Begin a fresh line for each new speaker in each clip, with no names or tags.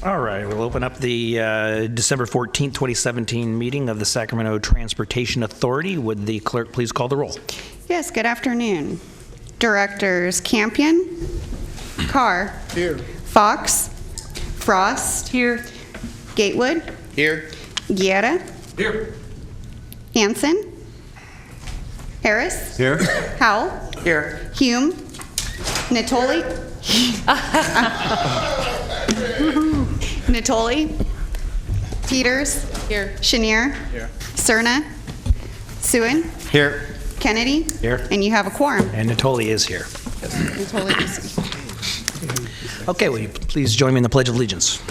All right, we'll open up the December 14th, 2017 meeting of the Sacramento Transportation Authority. Would the clerk please call the roll?
Yes, good afternoon. Directors Campion, Carr.
Here.
Fox. Frost.
Here.
Gatewood.
Here.
Guerra.
Here.
Hanson. Harris.
Here.
Howell.
Here.
Hume. Natoli. Natoli. Peters.
Here.
Chenier.
Here.
Cerna. Suen.
Here.
Kennedy.
Here.
And you have a quorum.
And Natoli is here.
Natoli is.
Okay, will you please join me in the Pledge of Allegiance?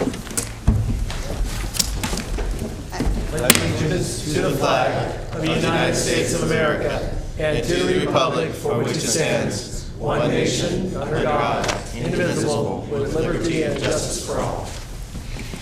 Allegiance to the flag of the United States of America and to the republic for which it stands, one nation, under God, indivisible, with liberty and justice for all.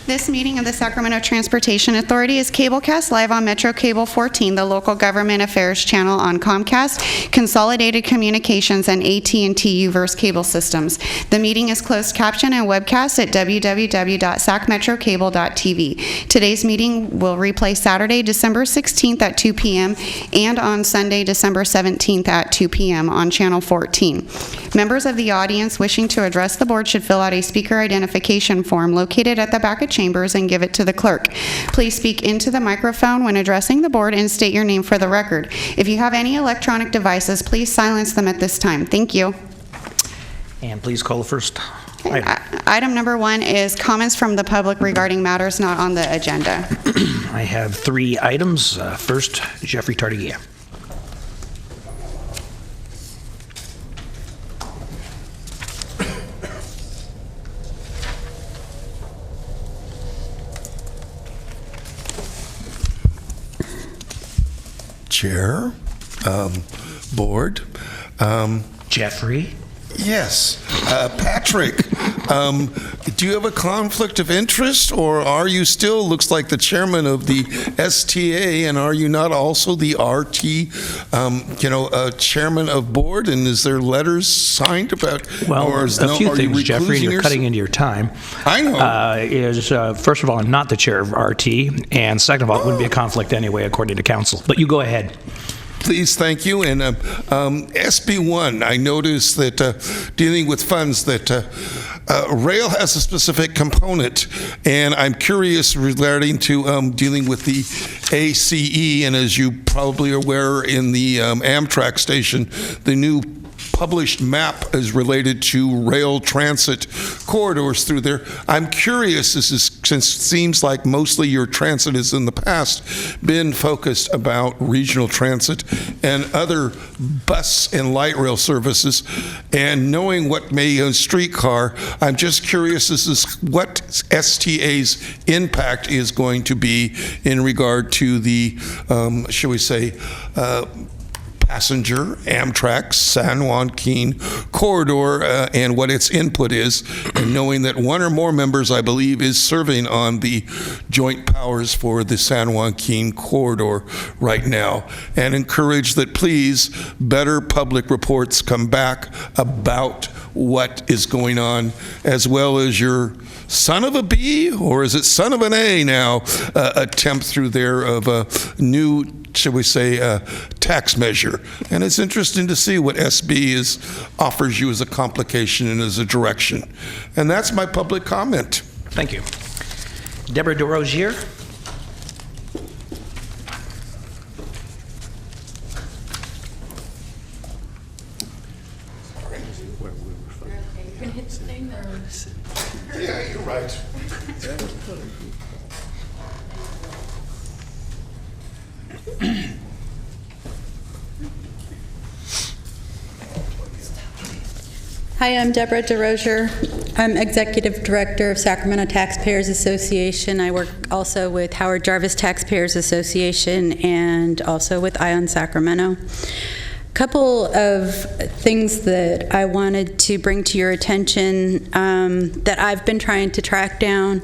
This meeting of the Sacramento Transportation Authority is cablecast live on Metro Cable 14, the local government affairs channel on Comcast, Consolidated Communications, and AT&T Uverse cable systems. The meeting is closed caption and webcast at www.sacmetrocable.tv. Today's meeting will replay Saturday, December 16th at 2 p.m. and on Sunday, December 17th at 2 p.m. on Channel 14. Members of the audience wishing to address the board should fill out a speaker identification form located at the back of chambers and give it to the clerk. Please speak into the microphone when addressing the board and state your name for the record. If you have any electronic devices, please silence them at this time. Thank you.
And please call the first item.
Item number 1 is comments from the public regarding matters not on the agenda.
I have 3 items. First, Jeffrey Tardigia.
Chair, board.
Jeffrey.
Yes, Patrick, do you have a conflict of interest, or are you still, looks like, the chairman of the STA, and are you not also the RT, chairman of board, and is there letters signed about?
Well,
or
a few things, Jeffrey, and you're cutting into your time.
I know.
First of all, I'm not the chair of RT, and second of all, it wouldn't be a conflict anyway, according to council. But you go ahead.
Please, thank you. And SB1, I noticed that dealing with funds that rail has a specific component, and I'm curious regarding to dealing with the ACE, and as you probably are aware, in the Amtrak station, the new published map is related to rail transit corridors through there. I'm curious, since it seems like mostly your transit has in the past been focused about regional transit and other bus and light rail services, and knowing what may on streetcar, I'm just curious what STA's impact is going to be in regard to the, shall we say, passenger Amtrak San Joaquin corridor and what its input is, and knowing that one or more members, I believe, is serving on the joint powers for the San Joaquin corridor right now, and encourage that please better public reports come back about what is going on, as well as your son of a B, or is it son of an A now, attempt through there of a new, should we say, tax measure. And it's interesting to see what SB offers you as a complication and as a direction. And that's my public comment.
Thank you. Deborah DeRosier.
Yeah, you're right.
Hi, I'm Deborah DeRosier. I'm Executive Director of Sacramento Taxpayers Association. I work also with Howard Jarvis Taxpayers Association and also with Ion Sacramento. A couple of things that I wanted to bring to your attention that I've been trying to track down.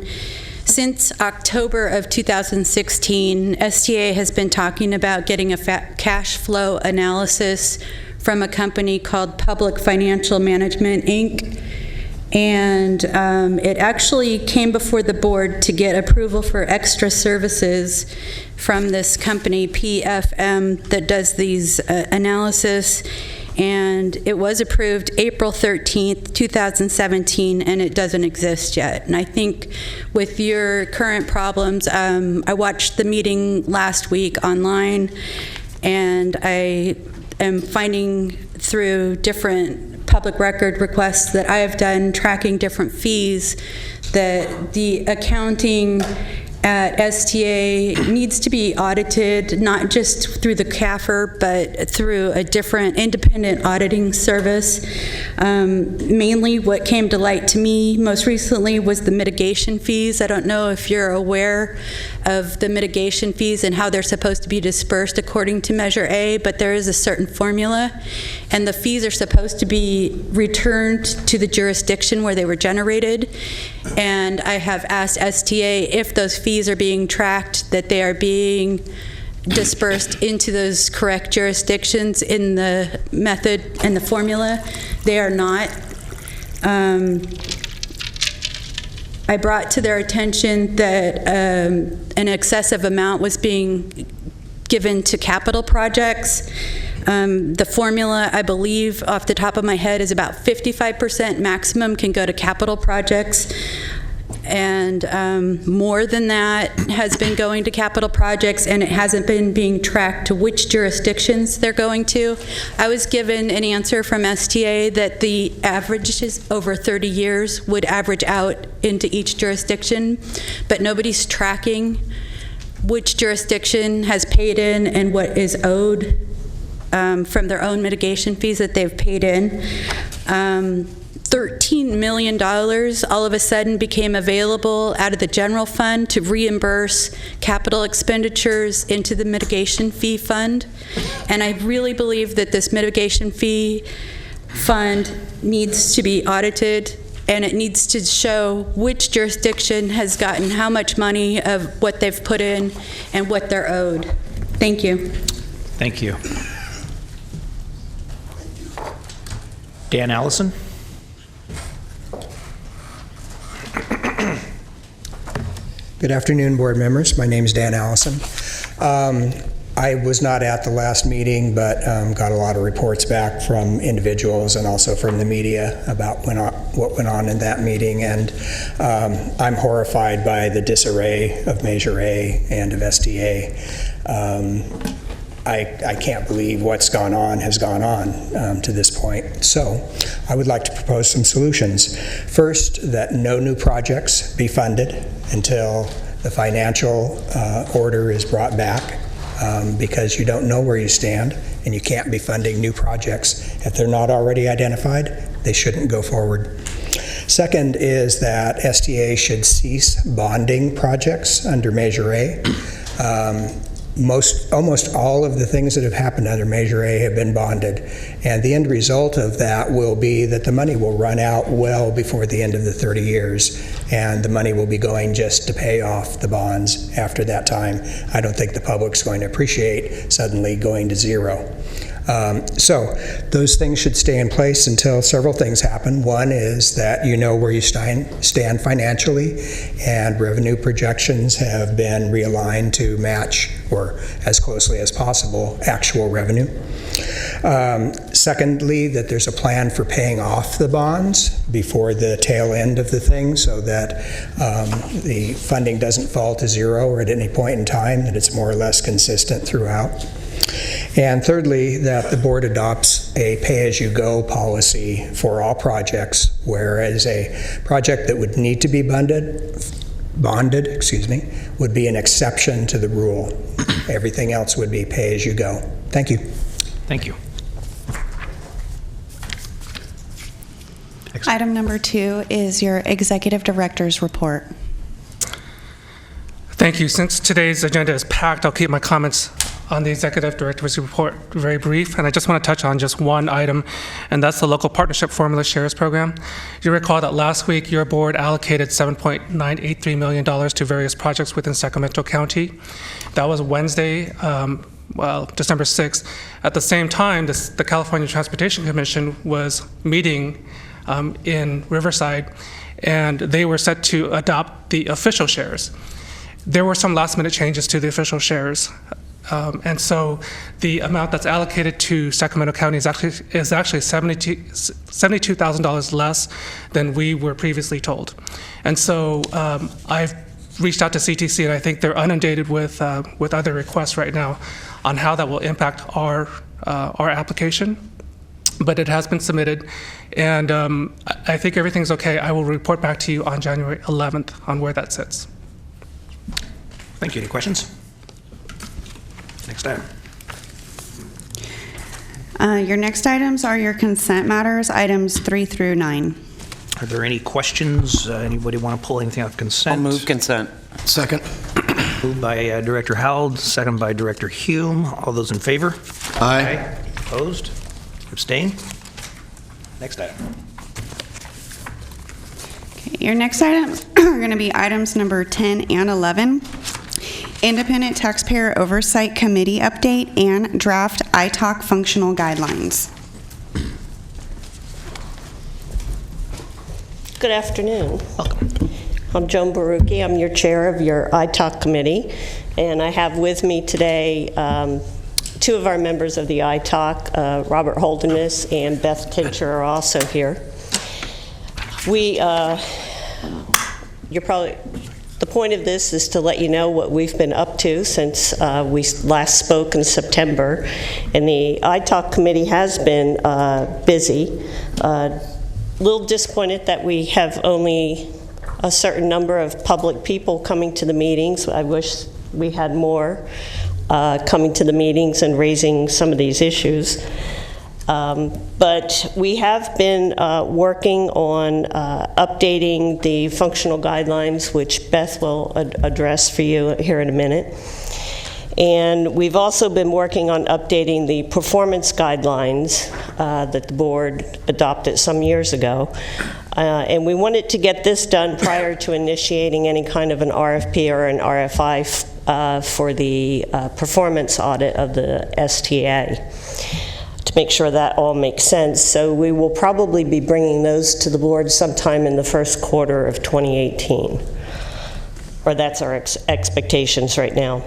Since October of 2016, STA has been talking about getting a cash flow analysis from a company called Public Financial Management, Inc. And it actually came before the board to get approval for extra services from this company, PFM, that does these analysis. And it was approved April 13th, 2017, and it doesn't exist yet. And I think with your current problems, I watched the meeting last week online, and I am finding through different public record requests that I have done tracking different fees that the accounting at STA needs to be audited, not just through the CAFR, but through a different independent auditing service. Mainly what came to light to me most recently was the mitigation fees. I don't know if you're aware of the mitigation fees and how they're supposed to be dispersed according to Measure A, but there is a certain formula, and the fees are supposed to be returned to the jurisdiction where they were generated. And I have asked STA if those fees are being tracked, that they are being dispersed into those correct jurisdictions in the method and the formula. They are not. I brought to their attention that an excessive amount was being given to capital projects. The formula, I believe, off the top of my head, is about 55% maximum can go to capital projects. And more than that has been going to capital projects, and it hasn't been being tracked to which jurisdictions they're going to. I was given an answer from STA that the averages over 30 years would average out into each jurisdiction, but nobody's tracking which jurisdiction has paid in and what is owed from their own mitigation fees that they've paid in. $13 million all of a sudden became available out of the general fund to reimburse capital expenditures into the mitigation fee fund. And I really believe that this mitigation fee fund needs to be audited, and it needs to show which jurisdiction has gotten how much money of what they've put in and what they're owed. Thank you.
Thank you. Dan Allison?
Good afternoon, board members. My name is Dan Allison. I was not at the last meeting, but got a lot of reports back from individuals and also from the media about what went on in that meeting, and I'm horrified by the disarray of Measure A and of STA. I can't believe what's gone on has gone on to this point. So I would like to propose some solutions. First, that no new projects be funded until the financial order is brought back, because you don't know where you stand and you can't be funding new projects. If they're not already identified, they shouldn't go forward. Second is that STA should cease bonding projects under Measure A. Almost all of the things that have happened under Measure A have been bonded, and the end result of that will be that the money will run out well before the end of the 30 years, and the money will be going just to pay off the bonds after that time. I don't think the public's going to appreciate suddenly going to zero. So those things should stay in place until several things happen. One is that you know where you stand financially, and revenue projections have been realigned to match, or as closely as possible, actual revenue. Secondly, that there's a plan for paying off the bonds before the tail end of the thing, so that the funding doesn't fall to zero or at any point in time, that it's more or less consistent throughout. And thirdly, that the board adopts a pay-as-you-go policy for all projects, whereas a project that would need to be bonded, would be an exception to the rule. Everything else would be pay-as-you-go. Thank you.
Thank you.
Item number 2 is your executive director's report.
Thank you. Since today's agenda is packed, I'll keep my comments on the executive director's report very brief, and I just want to touch on just one item, and that's the local partnership formula shares program. You recall that last week your board allocated $7.983 million to various projects within Sacramento County. That was Wednesday, December 6th. At the same time, the California Transportation Commission was meeting in Riverside, and they were set to adopt the official shares. There were some last-minute changes to the official shares, and so the amount that's allocated to Sacramento County is actually $72,000 less than we were previously told. And so I've reached out to CTC, and I think they're inundated with other requests right now on how that will impact our application. But it has been submitted, and I think everything's okay. I will report back to you on January 11th on where that sits.
Thank you. Any questions? Next item.
Your next items are your consent matters, items 3 through 9.
Are there any questions? Anybody want to pull anything out of consent?
I'll move consent.
Second.
Moved by Director Howell, second by Director Hume. All those in favor?
Aye.
Opposed? Abstain? Next item.
Okay, your next items are going to be items number 10 and 11. Independent Taxpayer Oversight Committee update and draft ITALC functional guidelines.
Good afternoon.
Welcome.
I'm Joan Barucki. I'm your chair of your ITALC committee, and I have with me today two of our members of the ITALC, Robert Holderness and Beth Tincher are also here. The point of this is to let you know what we've been up to since we last spoke in September, and the ITALC committee has been busy. A little disappointed that we have only a certain number of public people coming to the meetings. I wish we had more coming to the meetings and raising some of these issues. But we have been working on updating the functional guidelines, which Beth will address for you here in a minute. And we've also been working on updating the performance guidelines that the board adopted some years ago. And we wanted to get this done prior to initiating any kind of an RFP or an RFI for the performance audit of the STA, to make sure that all makes sense. So we will probably be bringing those to the board sometime in the first quarter of 2018. Or that's our expectations right now.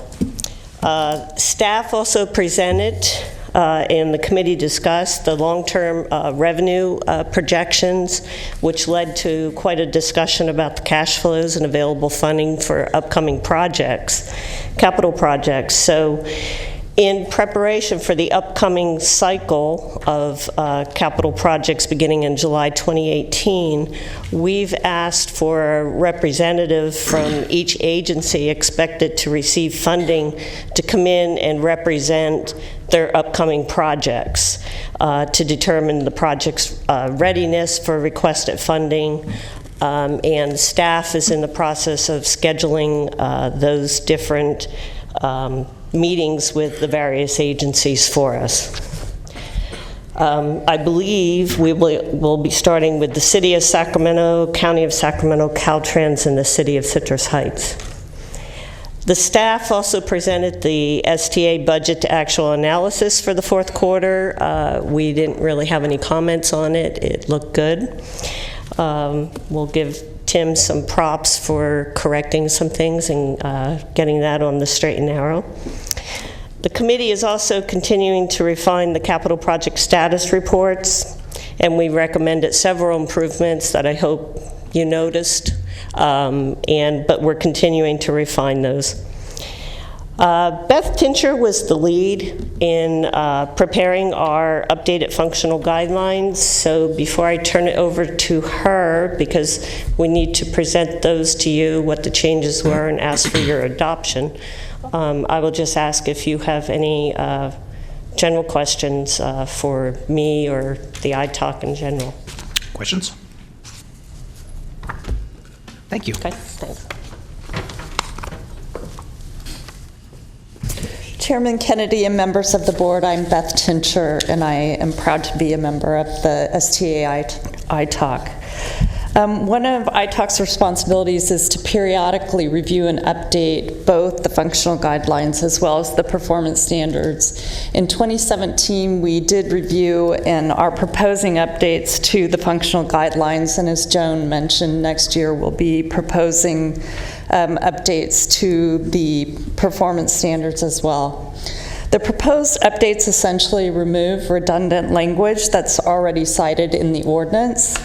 Staff also presented and the committee discussed the long-term revenue projections, which led to quite a discussion about the cash flows and available funding for upcoming projects, capital projects. So in preparation for the upcoming cycle of capital projects beginning in July 2018, we've asked for a representative from each agency expected to receive funding to come in and represent their upcoming projects to determine the project's readiness for requested funding. And staff is in the process of scheduling those different meetings with the various agencies for us. I believe we'll be starting with the City of Sacramento, County of Sacramento, Caltrans, and the City of Citrus Heights. The staff also presented the STA budget to actual analysis for the fourth quarter. We didn't really have any comments on it. It looked good. We'll give Tim some props for correcting some things and getting that on the straight and narrow. The committee is also continuing to refine the capital project status reports, and we recommended several improvements that I hope you noticed, but we're continuing to refine those. Beth Tincher was the lead in preparing our updated functional guidelines, so before I turn it over to her, because we need to present those to you, what the changes were, and ask for your adoption, I will just ask if you have any general questions for me or the ITALC in general.
Questions? Thank you.
Okay, thanks.
Chairman Kennedy and members of the board, I'm Beth Tincher, and I am proud to be a member of the STA ITALC. One of ITAC's responsibilities is to periodically review and update both the functional guidelines as well as the performance standards. In 2017, we did review and are proposing updates to the functional guidelines, and as Joan mentioned, next year we'll be proposing updates to the performance standards as well. The proposed updates essentially remove redundant language that's already cited in the ordinance.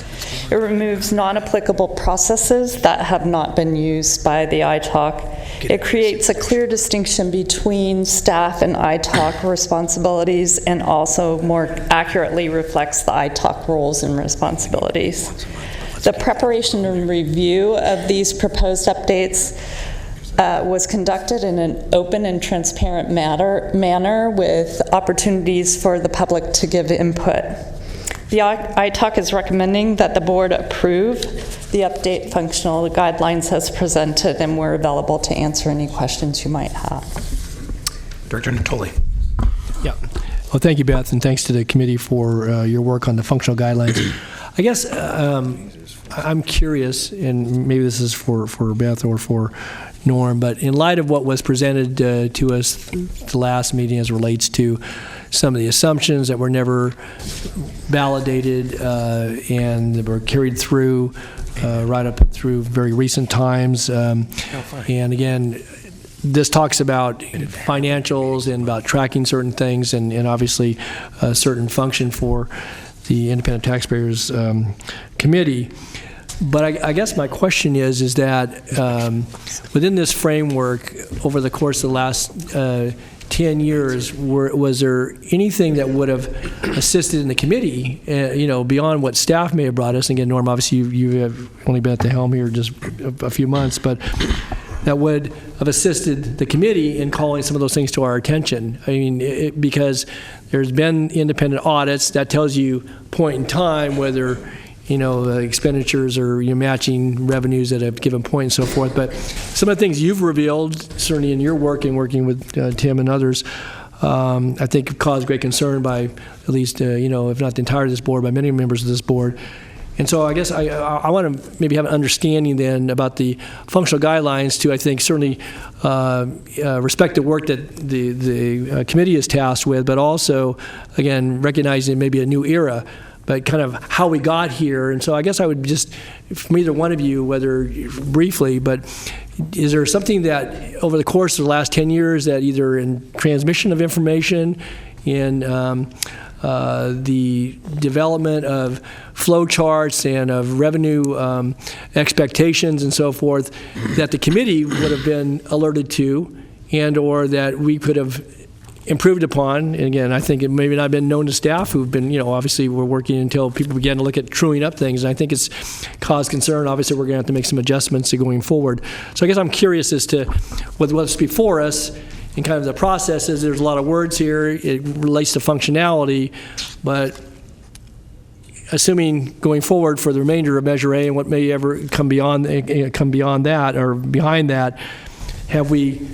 It removes non-applicable processes that have not been used by the ITAC. It creates a clear distinction between staff and ITAC responsibilities and also more accurately reflects the ITAC roles and responsibilities. The preparation and review of these proposed updates was conducted in an open and transparent manner with opportunities for the public to give input. The ITAC is recommending that the board approve the update functional guidelines as presented, and we're available to answer any questions you might have.
Director Natoli.
Yeah. Well, thank you, Beth, and thanks to the committee for your work on the functional guidelines. I guess I'm curious, and maybe this is for Beth or for Norm, but in light of what was presented to us the last meeting as it relates to some of the assumptions that were never validated and that were carried through right up through very recent times. And again, this talks about financials and about tracking certain things and obviously a certain function for the Independent Taxpayers Committee. But I guess my question is that within this framework, over the course of the last 10 years, was there anything that would have assisted in the committee, beyond what staff may have brought us? And again, Norm, obviously you have only been at the helm here just a few months, but that would have assisted the committee in calling some of those things to our attention. I mean, because there's been independent audits that tells you point in time whether expenditures or matching revenues at a given point and so forth. But some of the things you've revealed, certainly in your work and working with Tim and others, I think have caused great concern by at least, if not the entirety of this board, by many members of this board. And so I guess I want to maybe have an understanding then about the functional guidelines to, I think, certainly respect the work that the committee is tasked with, but also, again, recognizing maybe a new era, but kind of how we got here. And so I guess I would just, from either one of you, whether briefly, but is there something that over the course of the last 10 years that either in transmission of information, in the development of flow charts and of revenue expectations and so forth, that the committee would have been alerted to and or that we could have improved upon? And again, I think it maybe not been known to staff who've been, obviously we're working until people began to look at truing up things, and I think it's caused concern. Obviously, we're going to have to make some adjustments to going forward. So I guess I'm curious as to what's before us and kind of the processes. There's a lot of words here. It relates to functionality, but assuming going forward for the remainder of Measure A and what may ever come beyond that or behind that, have we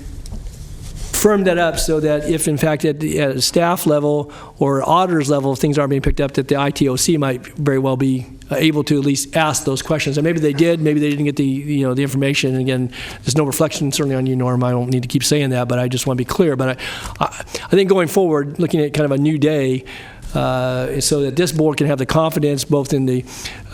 firm that up so that if, in fact, at a staff level or auditor's level, if things aren't being picked up, that the ITOC might very well be able to at least ask those questions. And maybe they did, maybe they didn't get the information. And again, there's no reflection certainly on you, Norm. I don't need to keep saying that, but I just want to be clear. But I think going forward, looking at kind of a new day, so that this board can have the confidence both in the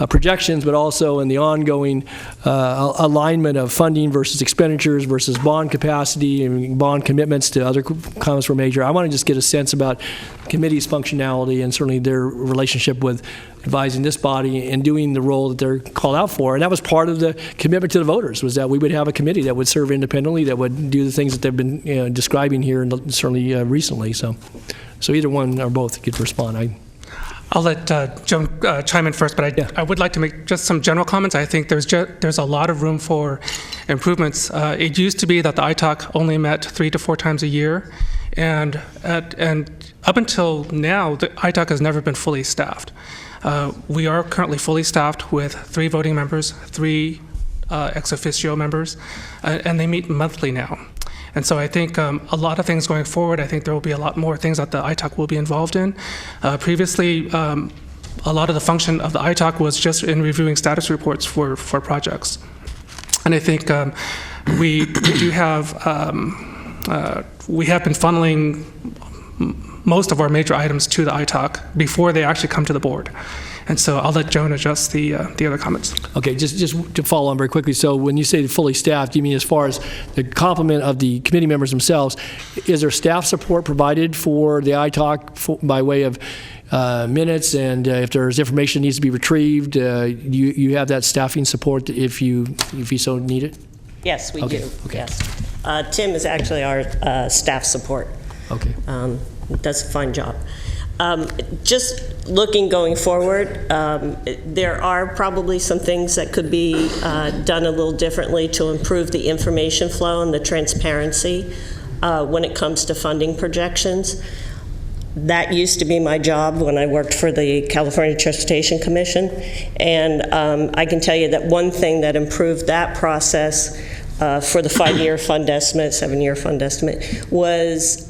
projections but also in the ongoing alignment of funding versus expenditures versus bond capacity and bond commitments to other comments were major. I want to just get a sense about the committee's functionality and certainly their relationship with advising this body and doing the role that they're called out for. And that was part of the commitment to the voters, was that we would have a committee that would serve independently, that would do the things that they've been describing here and certainly recently. So either one or both could respond.
I'll let Joan chime in first, but I would like to make just some general comments. I think there's a lot of room for improvements. It used to be that the ITAC only met 3 to 4 times a year, and up until now, the ITAC has never been fully staffed. We are currently fully staffed with 3 voting members, 3 ex officio members, and they meet monthly now. And so I think a lot of things going forward, I think there will be a lot more things that the ITAC will be involved in. Previously, a lot of the function of the ITAC was just in reviewing status reports for projects. And I think we do have, we have been funneling most of our major items to the ITAC before they actually come to the board. And so I'll let Joan address the other comments.
Okay, just to follow on very quickly, so when you say fully staffed, you mean as far as the complement of the committee members themselves, is there staff support provided for the ITAC by way of minutes, and if there's information that needs to be retrieved, you have that staffing support if you so need it?
Yes, we
Okay,
do.
okay.
Yes. Tim is actually our staff support.
Okay.
Does a fine job. Just looking going forward, there are probably some things that could be done a little differently to improve the information flow and the transparency when it comes to funding projections. That used to be my job when I worked for the California Transportation Commission, and I can tell you that one thing that improved that process for the 5-year fund estimate, 7-year fund estimate, was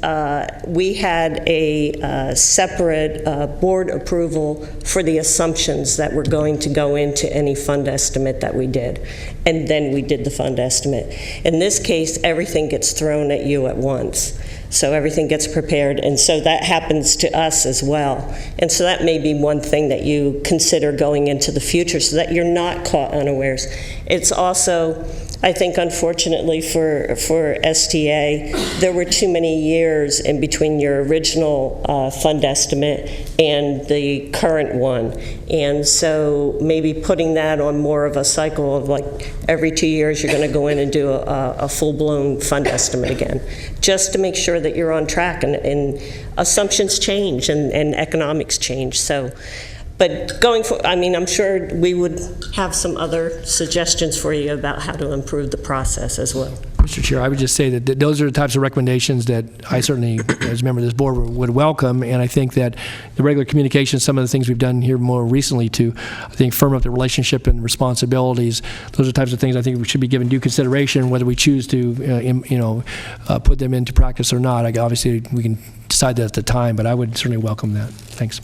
we had a separate board approval for the assumptions that were going to go into any fund estimate that we did. And then we did the fund estimate. In this case, everything gets thrown at you at once. So everything gets prepared, and so that happens to us as well. And so that may be one thing that you consider going into the future so that you're not caught unawares. It's also, I think, unfortunately for STA, there were too many years in between your original fund estimate and the current one. And so maybe putting that on more of a cycle of like every 2 years you're going to go in and do a full-blown fund estimate again, just to make sure that you're on track, and assumptions change and economics change. So, but going for, I mean, I'm sure we would have some other suggestions for you about how to improve the process as well.
Mr. Chair, I would just say that those are the types of recommendations that I certainly, as a member of this board, would welcome, and I think that the regular communication, some of the things we've done here more recently to, I think, firm up the relationship and responsibilities, those are the types of things I think we should be given due consideration, whether we choose to, put them into practice or not. Obviously, we can decide that at the time, but I would certainly welcome that. Thanks.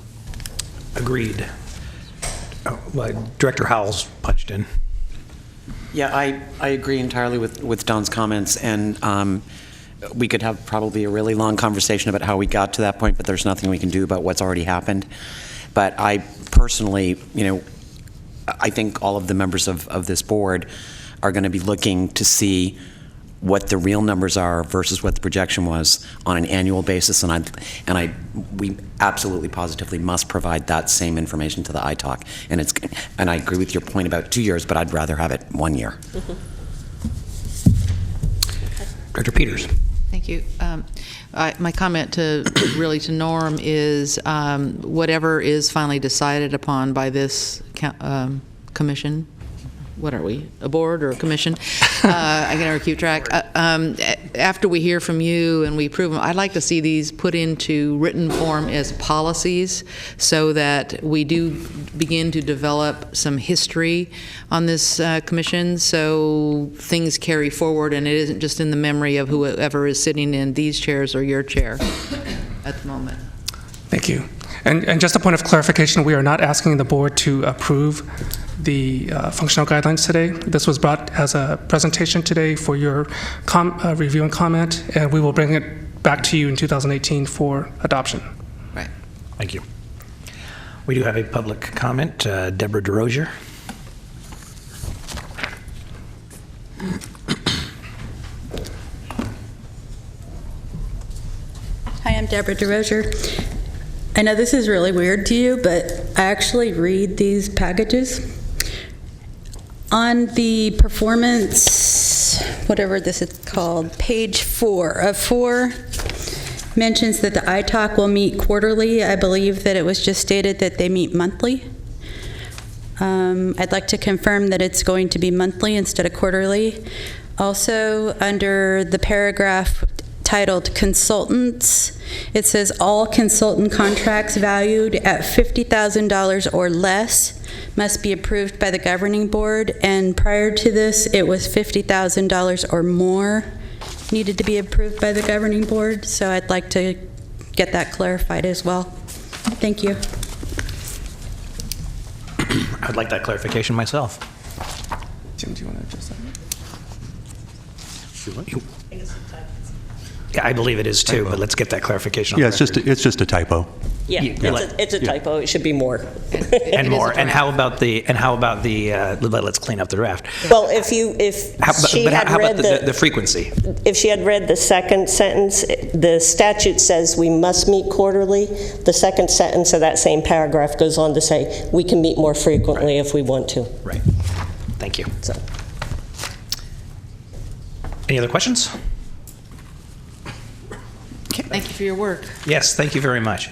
Agreed. Director Howell's punched in.
Yeah, I agree entirely with Don's comments, and we could have probably a really long conversation about how we got to that point, but there's nothing we can do about what's already happened. But I personally, I think all of the members of this board are going to be looking to see what the real numbers are versus what the projection was on an annual basis, and we absolutely positively must provide that same information to the ITAC. And I agree with your point about 2 years, but I'd rather have it 1 year.
Mm-hmm.
Director Peters.
Thank you. My comment to Norm is whatever is finally decided upon by this commission. What are we, a board or a commission? I can never keep track. After we hear from you and we approve them, I'd like to see these put into written form as policies so that we do begin to develop some history on this commission, so things carry forward and it isn't just in the memory of whoever is sitting in these chairs or your chair at the moment.
Thank you. And just a point of clarification, we are not asking the board to approve the functional guidelines today. This was brought as a presentation today for your review and comment, and we will bring it back to you in 2018 for adoption.
Right.
Thank you. We do have a public comment. Deborah DeRosier.
Hi, I'm Deborah DeRosier. I know this is really weird to you, but I actually read these packages. On the performance, whatever this is called, page 4 of 4 mentions that the ITAC will meet quarterly. I believe that it was just stated that they meet monthly. I'd like to confirm that it's going to be monthly instead of quarterly. Also, under the paragraph titled Consultants, it says all consultant contracts valued at $50,000 or less must be approved by the governing board, and prior to this it was $50,000 or more needed to be approved by the governing board, so I'd like to get that clarified as well. Thank you.
I'd like that clarification myself.
Tim, do you want to adjust that?
Yeah, I believe it is too, but let's get that clarification on
Yeah,
the record.
it's just a typo.
Yeah, it's a typo. It should be more.
And more. And how about the, let's clean up the draft.
Well, if she had read
the frequency?
If she had read the second sentence, the statute says we must meet quarterly. The second sentence of that same paragraph goes on to say we can meet more frequently if we want to.
Right. Thank you.
So.
Any other questions?
Thank you for your work.
Yes, thank you very much.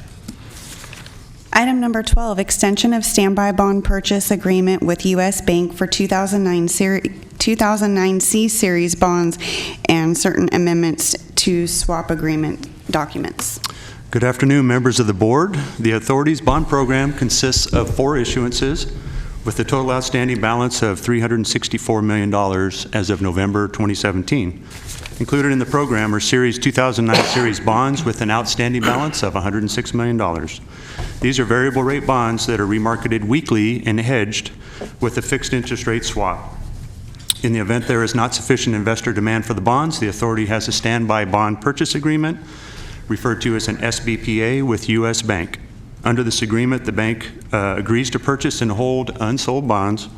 Item number 12, extension of standby bond purchase agreement with U.S. Bank for 2009 C series bonds and certain amendments to swap agreement documents.
Good afternoon, members of the board. The authority's bond program consists of 4 issuances with a total outstanding balance of $364 million as of November 2017. Included in the program are Series 2009 series bonds with an outstanding balance of $106 million. These are variable rate bonds that are remarketed weekly and hedged with a fixed interest rate swap. In the event there is not sufficient investor demand for the bonds, the authority has a standby bond purchase agreement referred to as an SBPA with U.S. Bank. Under this agreement, the bank agrees to purchase and hold unsold bonds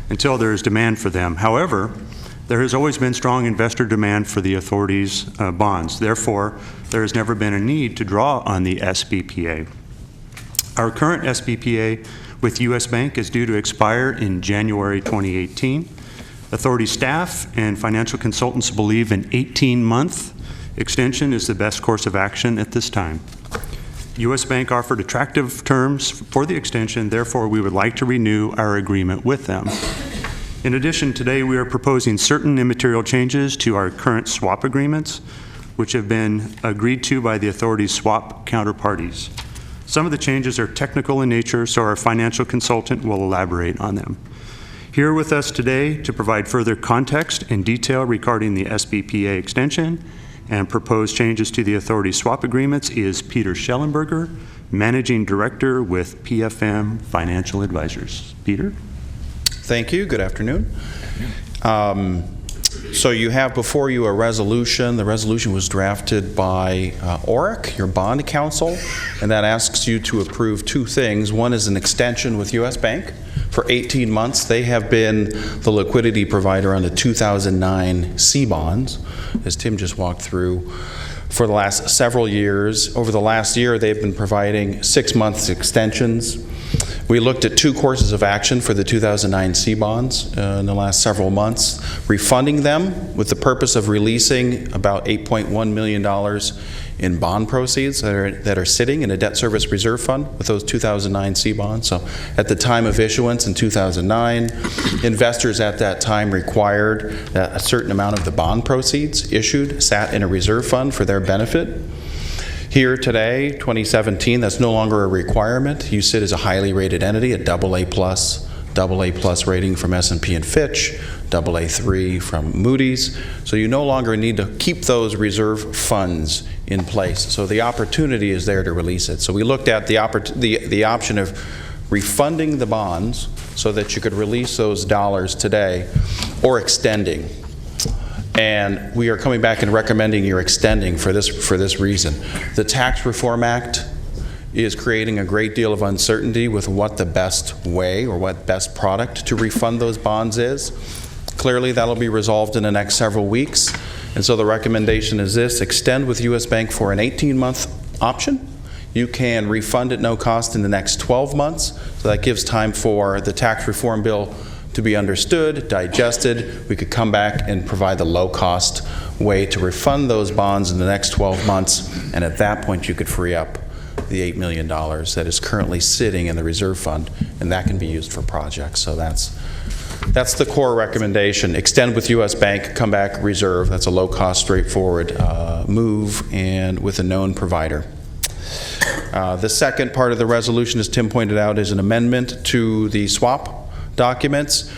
until there is demand for them. However, there has always been strong investor demand for the authority's bonds. Therefore, there has never been a need to draw on the SBPA. Our current SBPA with U.S. Bank is due to expire in January 2018. Authority staff and financial consultants believe an 18-month extension is the best course of action at this time. U.S. Bank offered attractive terms for the extension, therefore we would like to renew our agreement with them. In addition, today we are proposing certain immaterial changes to our current swap agreements, which have been agreed to by the authority's swap counterparties. Some of the changes are technical in nature, so our financial consultant will elaborate on them. Here with us today to provide further context and detail regarding the SBPA extension and proposed changes to the authority swap agreements is Peter Schellenberger, Managing Director with PFM Financial Advisors. Peter?
Thank you. Good afternoon. So you have before you a resolution. The resolution was drafted by ORIC, your bond counsel, and that asks you to approve 2 things. One is an extension with U.S. Bank for 18 months. They have been the liquidity provider on the 2009 C bonds, as Tim just walked through, for the last several years. Over the last year, they've been providing 6-month extensions. We looked at 2 courses of action for the 2009 C bonds in the last several months, refunding them with the purpose of releasing about $8.1 million in bond proceeds that are sitting in a debt service reserve fund with those 2009 C bonds. So at the time of issuance in 2009, investors at that time required that a certain amount of the bond proceeds issued sat in a reserve fund for their benefit. Here today, 2017, that's no longer a requirement. You sit as a highly rated entity, a AA+, AA+ rating from S&P and Fitch, AA3 from Moody's. So you no longer need to keep those reserve funds in place. So the opportunity is there to release it. So we looked at the option of refunding the bonds so that you could release those dollars today, or extending. And we are coming back and recommending you're extending for this reason. The Tax Reform Act is creating a great deal of uncertainty with what the best way or what best product to refund those bonds is. Clearly, that'll be resolved in the next several weeks. And so the recommendation is this: extend with U.S. Bank for an 18-month option. You can refund at no cost in the next 12 months. So that gives time for the tax reform bill to be understood, digested. We could come back and provide the low-cost way to refund those bonds in the next 12 months, and at that point you could free up the $8 million that is currently sitting in the reserve fund, and that can be used for projects. So that's the core recommendation. Extend with U.S. Bank, come back, reserve. That's a low-cost, straightforward move, and with a known provider. The second part of the resolution, as Tim pointed out, is an amendment to the swap documents.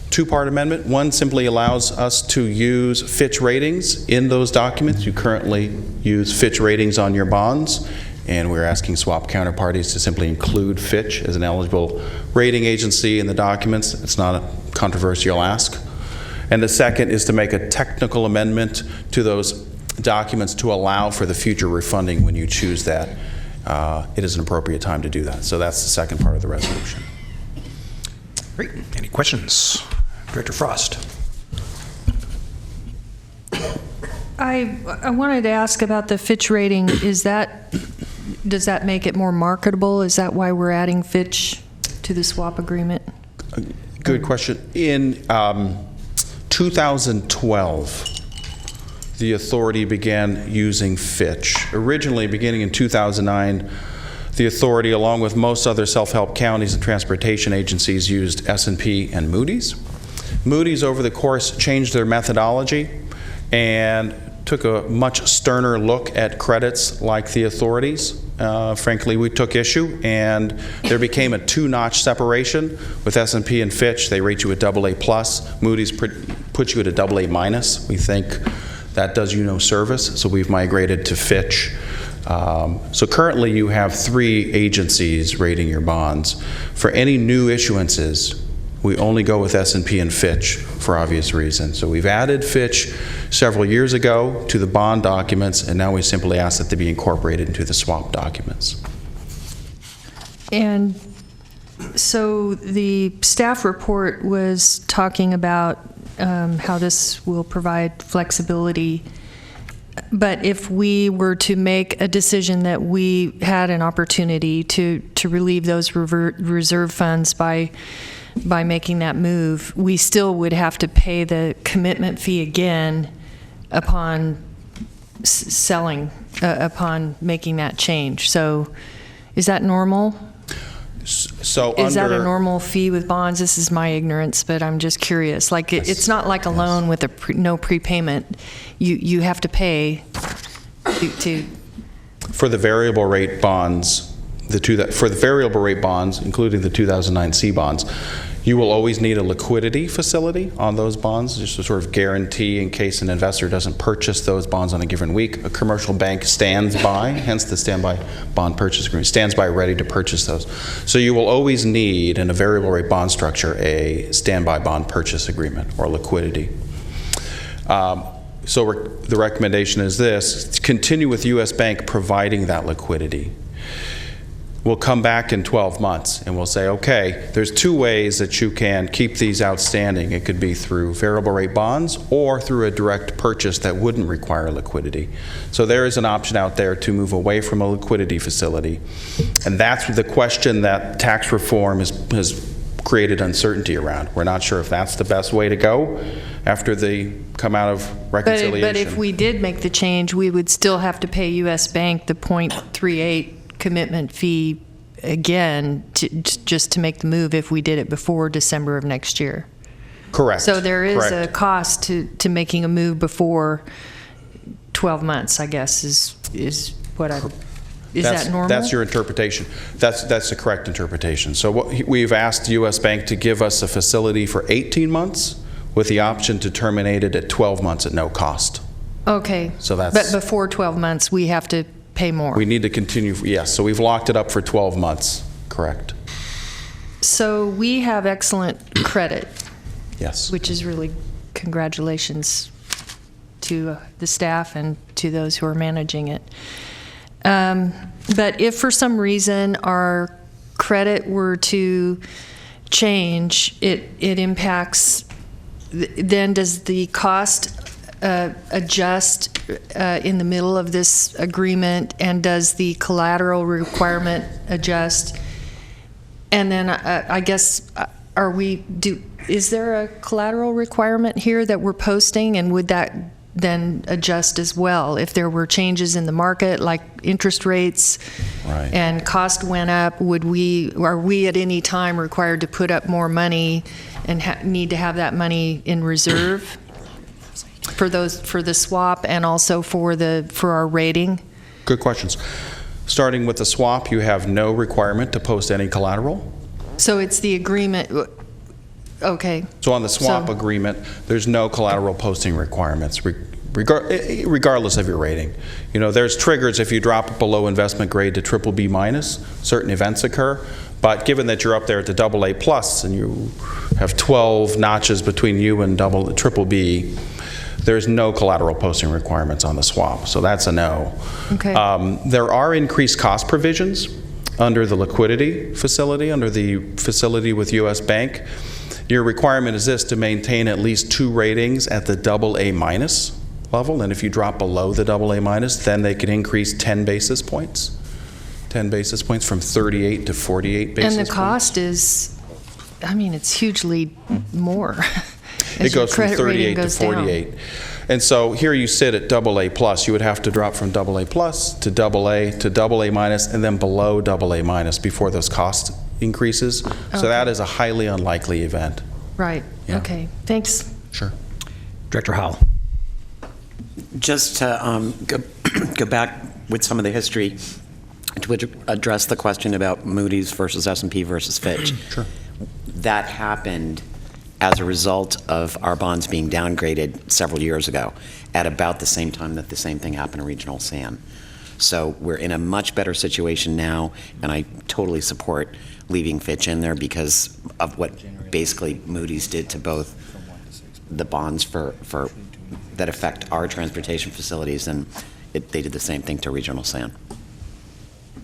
2-part amendment. One simply allows us to use Fitch ratings in those documents. You currently use Fitch ratings on your bonds, and we're asking swap counterparties to simply include Fitch as an eligible rating agency in the documents. It's not a controversial ask. And the second is to make a technical amendment to those documents to allow for the future refunding when you choose that. It is an appropriate time to do that. So that's the second part of the resolution.
Great. Any questions? Director Frost.
I wanted to ask about the Fitch rating. Does that make it more marketable? Is that why we're adding Fitch to the swap agreement?
Good question. In 2012, the authority began using Fitch. Originally, beginning in 2009, the authority, along with most other self-help counties and transportation agencies, used S&P and Moody's. Moody's, over the course, changed their methodology and took a much sterner look at credits like the authorities. Frankly, we took issue, and there became a two-notch separation with S&P and Fitch. They rate you at AA+. Moody's puts you at a AA-. We think that does you no service, so we've migrated to Fitch. So currently you have 3 agencies rating your bonds. For any new issuances, we only go with S&P and Fitch for obvious reasons. So we've added Fitch several years ago to the bond documents, and now we simply ask that they be incorporated into the swap documents.
And so the staff report was talking about how this will provide flexibility. But if we were to make a decision that we had an opportunity to relieve those reserve funds by making that move, we still would have to pay the commitment fee again upon upon making that change. So is that normal?
So
is that a normal fee with bonds? This is my ignorance, but I'm just curious. Like it's not like a loan with no prepayment. You have to pay to
for the variable rate bonds. For the variable rate bonds, including the 2009 C bonds, you will always need a liquidity facility on those bonds, just to sort of guarantee in case an investor doesn't purchase those bonds on a given week. A commercial bank stands by, hence the standby bond purchase agreement, stands by ready to purchase those. So you will always need, in a variable rate bond structure, a standby bond purchase agreement or liquidity. So the recommendation is this: continue with U.S. Bank providing that liquidity. We'll come back in 12 months and we'll say, okay, there's 2 ways that you can keep these outstanding. It could be through variable rate bonds or through a direct purchase that wouldn't require liquidity. So there is an option out there to move away from a liquidity facility. And that's the question that tax reform has created uncertainty around. We're not sure if that's the best way to go after they come out of reconciliation.
But if we did make the change, we would still have to pay U.S. Bank the 0.38 commitment fee again just to make the move if we did it before December of next year.
Correct.
So there is
Correct.
a cost to making a move before 12 months, I guess, is what I... Is that normal?
That's your interpretation. That's the correct interpretation. So we've asked U.S. Bank to give us a facility for 18 months with the option to terminate it at 12 months at no cost.
Okay.
So that's...
But before 12 months, we have to pay more.
We need to continue, yes. So we've locked it up for 12 months, correct?
So we have excellent credit.
Yes.
Which is really congratulations to the staff and to those who are managing it. But if for some reason our credit were to change, it impacts, then does the cost adjust in the middle of this agreement, and does the collateral requirement adjust? And then I guess, is there a collateral requirement here that we're posting, and would that then adjust as well if there were changes in the market, like interest rates and cost went up? Are we at any time required to put up more money and need to have that money in reserve for the swap and also for our rating?
Good questions. Starting with the swap, you have no requirement to post any collateral.
So it's the agreement. Okay.
So on the swap agreement, there's no collateral posting requirements. regardless of your rating. You know, there's triggers if you drop below investment grade to BBB minus, certain events occur. But given that you're up there at the AA plus and you have 12 notches between you and BBB, there's no collateral posting requirements on the swap. So that's a no.
Okay.
There are increased cost provisions under the liquidity facility, under the facility with U.S. Bank. Your requirement is this: to maintain at least 2 ratings at the AA minus level, and if you drop below the AA minus, then they can increase 10 basis points. 10 basis points from 38 to 48 basis points.
And the cost is, I mean, it's hugely more.
It goes from 38 to 48. And so here you sit at AA plus. You would have to drop from AA plus to AA minus, and then below AA minus before those cost increases.
Okay.
So that is a highly unlikely event.
Right.
Yeah.
Okay. Thanks.
Sure.
Director Howell.
Just to go back with some of the history to address the question about Moody's versus S&P versus Fitch.
Sure.
That happened as a result of our bonds being downgraded several years ago at about the same time that the same thing happened to Regional SAN. So we're in a much better situation now, and I totally support leaving Fitch in there because of what basically Moody's did to both the bonds for that affect our transportation facilities, and they did the same thing to Regional SAN.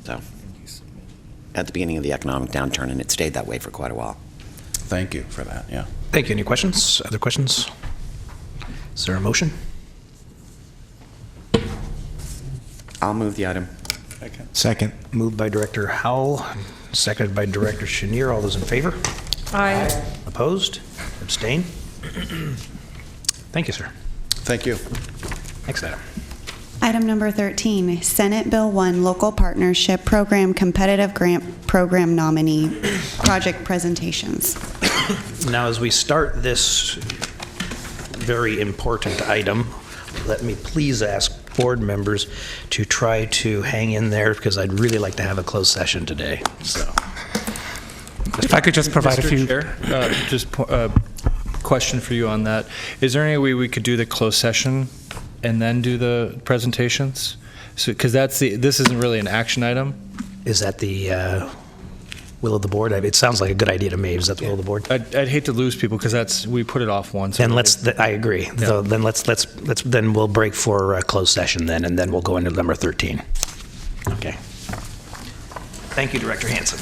So at the beginning of the economic downturn, and it stayed that way for quite a while.
Thank you for that, yeah.
Thank you. Any questions? Other questions? Is there a motion?
I'll move the item.
Second.
Moved by Director Howell, seconded by Director Chenier. All those in favor?
Aye.
Opposed? Abstain? Thank you, sir.
Thank you.
Next item.
Item number 13, Senate Bill 1 Local Partnership Program Competitive Grant Program Nominee Project Presentations.
Now, as we start this very important item, let me please ask board members to try to hang in there because I'd really like to have a closed session today. So,
If I could just provide a
Mr.
few.
Chair, just question for you on that. Is there any way we could do the closed session and then do the presentations? So, because this isn't really an action item.
Is that the will of the board? It sounds like a good idea to me. Is that the will of the board?
I'd hate to lose people because we put it off once.
Then I agree.
Yeah.
So then we'll break for a closed session then, and then we'll go into number 13. Okay. Thank you, Director Hanson.